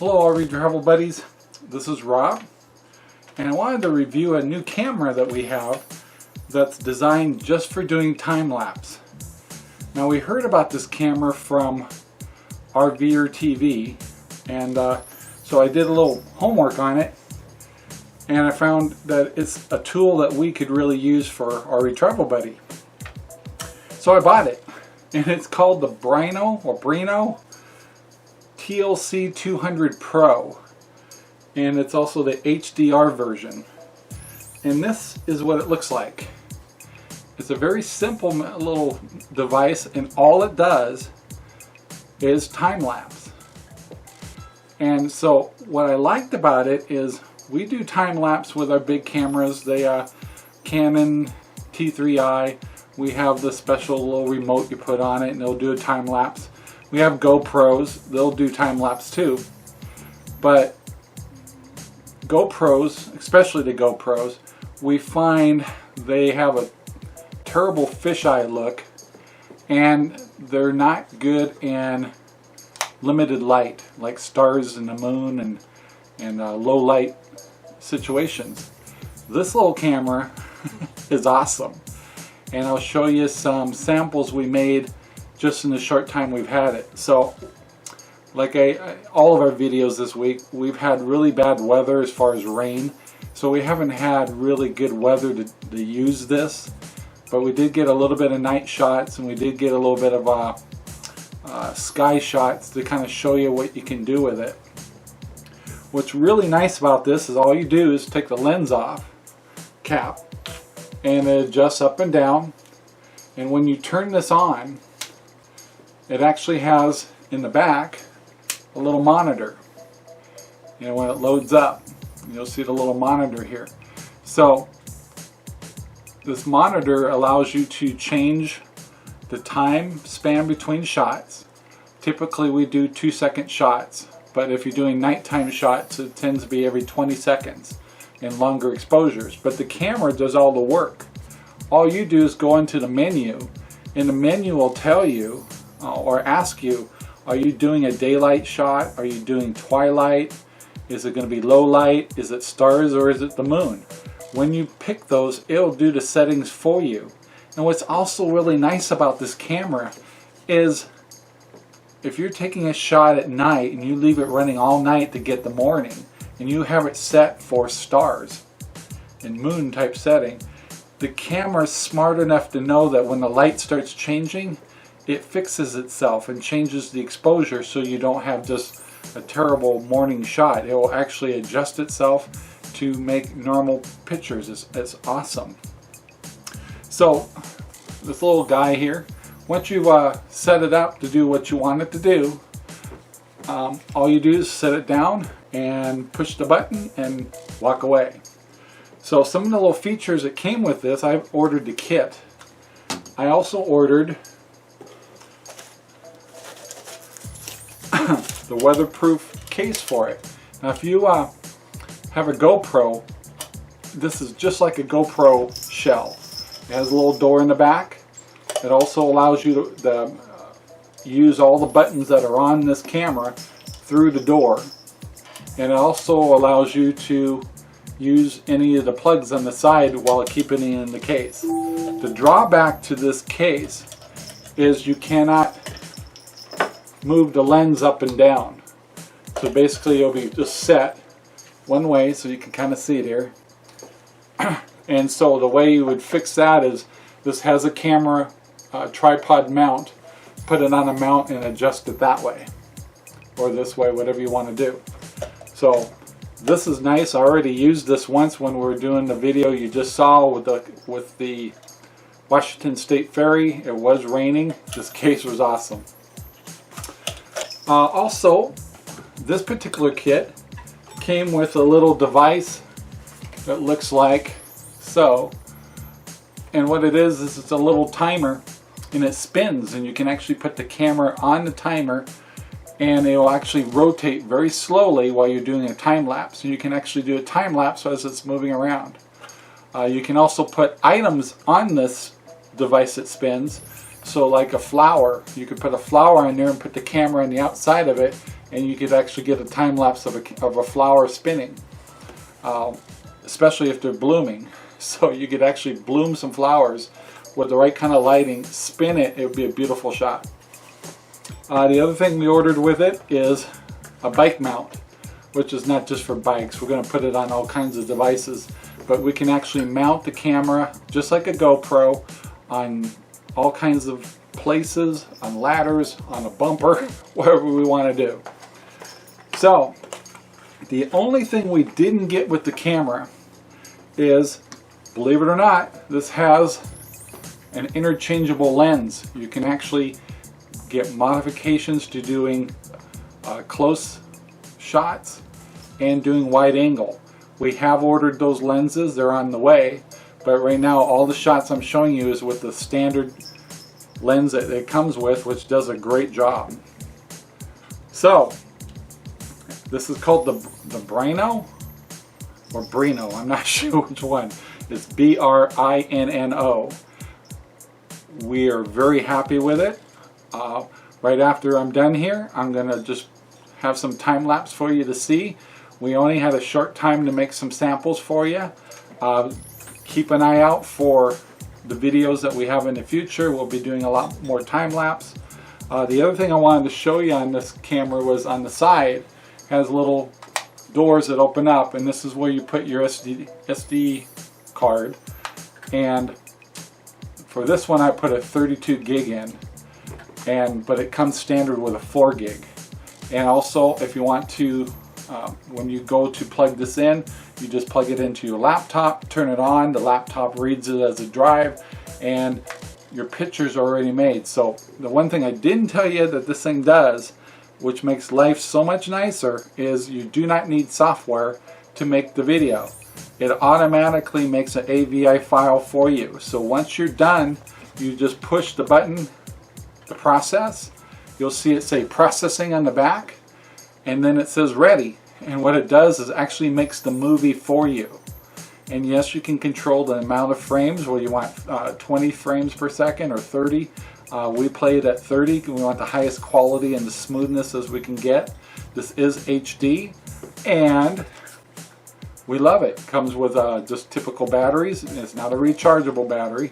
Hello all travel buddies, this is Rob, and I wanted to review a new camera that we have that's designed just for doing time-lapse. Now we heard about this camera from RVer TV, and so I did a little homework on it, and I found that it's a tool that we could really use for our travel buddy. So I bought it, and it's called the Brinno TLC200 Pro, and it's also the HDR version. And this is what it looks like. It's a very simple little device, and all it does is time-lapse. And so what I liked about it is we do time-lapse with our big cameras, the Canon T3i. We have the special little remote you put on it and it'll do a time-lapse. We have GoPros, they'll do time-lapse too. But GoPros, especially the GoPros, we find they have a terrible fisheye look, and they're not good in limited light, like stars and the moon and low light situations. This little camera is awesome, and I'll show you some samples we made just in the short time we've had it. So like all of our videos this week, we've had really bad weather as far as rain, so we haven't had really good weather to use this, but we did get a little bit of night shots, and we did get a little bit of sky shots to kind of show you what you can do with it. What's really nice about this is all you do is take the lens off cap, and it adjusts up and down, and when you turn this on, it actually has in the back a little monitor. You know, when it loads up, you'll see the little monitor here. So this monitor allows you to change the time span between shots. Typically we do 2-second shots, but if you're doing nighttime shots, it tends to be every 20 seconds and longer exposures. But the camera does all the work. All you do is go into the menu, and the menu will tell you or ask you, are you doing a daylight shot? Are you doing twilight? Is it going to be low light? Is it stars, or is it the moon? When you pick those, it'll do the settings for you. And what's also really nice about this camera is if you're taking a shot at night and you leave it running all night to get the morning, and you have it set for stars and moon type setting, the camera is smart enough to know that when the light starts changing, it fixes itself and changes the exposure so you don't have just a terrible morning shot. It will actually adjust itself to make normal pictures. It's awesome. So this little guy here, once you've set it up to do what you want it to do, all you do is set it down and push the button and walk away. So some of the little features that came with this, I've ordered the kit. I also ordered the weatherproof case for it. Now if you have a GoPro, this is just like a GoPro shell. It has a little door in the back. It also allows you to use all the buttons that are on this camera through the door, and it also allows you to use any of the plugs on the side while keeping it in the case. The drawback to this case is you cannot move the lens up and down. So basically it'll be just set one way, so you can kind of see it here. And so the way you would fix that is this has a camera tripod mount. Put it on a mount and adjust it that way, or this way, whatever you want to do. So this is nice. I already used this once when we were doing the video you just saw with the Washington State Ferry. It was raining. This case was awesome. Also, this particular kit came with a little device that looks like so, and what it is it's a little timer, and it spins, and you can actually put the camera on the timer, and it will actually rotate very slowly while you're doing a time lapse. And you can actually do a time lapse as it's moving around. You can also put items on this device that spins. So like a flower, you could put a flower in there and put the camera on the outside of it, and you could actually get a time lapse of a flower spinning, especially if they're blooming. So you could actually bloom some flowers with the right kind of lighting, spin it, it would be a beautiful shot. The other thing we ordered with it is a bike mount, which is not just for bikes. We're going to put it on all kinds of devices, but we can actually mount the camera just like a GoPro on all kinds of places, on ladders, on a bumper, whatever we want to do. So the only thing we didn't get with the camera is, believe it or not, this has an interchangeable lens. You can actually get modifications to doing close shots and doing wide angle. We have ordered those lenses, they're on the way, but right now all the shots I'm showing you is with the standard lens that it comes with, which does a great job. So this is called the Brinno or Brinno, I'm not sure which one. It's B-R-I-N-N-O. We are very happy with it. Right after I'm done here, I'm gonna just have some time lapse for you to see. We only had a short time to make some samples for you. Keep an eye out for the videos that we have in the future. We'll be doing a lot more time lapse. The other thing I wanted to show you on this camera was on the side has little doors that open up, and this is where you put your SD card. And for this one I put a 32 gig in, but it comes standard with a 4 gig. And also, if you want to, when you go to plug this in, you just plug it into your laptop, turn it on, the laptop reads it as a drive, and your picture's already made. So the one thing I didn't tell you that this thing does, which makes life so much nicer, is you do not need software to make the video. It automatically makes an AVI file for you. So once you're done, you just push the button to process. You'll see it say processing on the back, and then it says ready. And what it does is actually makes the movie for you. And yes, you can control the amount of frames, whether you want 20 frames per second or 30. We play it at 30. We want the highest quality and the smoothness as we can get. This is HD, and we love it. Comes with just typical batteries. It's not a rechargeable battery.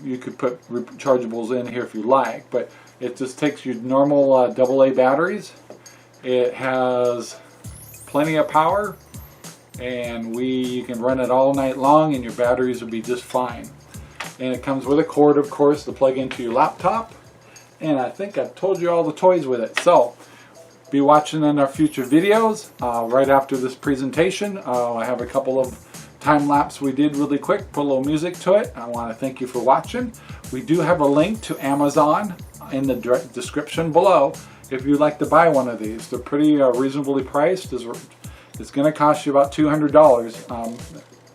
You could put rechargeables in here if you like, but it just takes your normal AA batteries. It has plenty of power, and you can run it all night long and your batteries will be just fine. And it comes with a cord, of course, to plug into your laptop. And I think I've told you all the toys with it. So be watching in our future videos. Right after this presentation, I have a couple of time lapse we did really quick, put a little music to it. I want to thank you for watching. We do have a link to Amazon in the description below if you'd like to buy one of these. They're pretty reasonably priced. It's going to cost you about $200,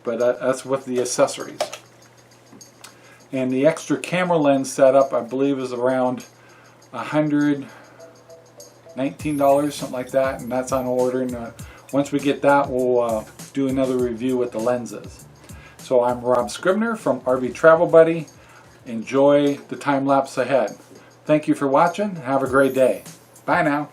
but that's with the accessories. And the extra camera lens setup, I believe, is around $119, something like that, and that's on order. And once we get that, we'll do another review with the lenses. So I'm Rob Scribner from RV Travel Buddy. Enjoy the time lapse ahead. Thank you for watching. Have a great day. Bye now.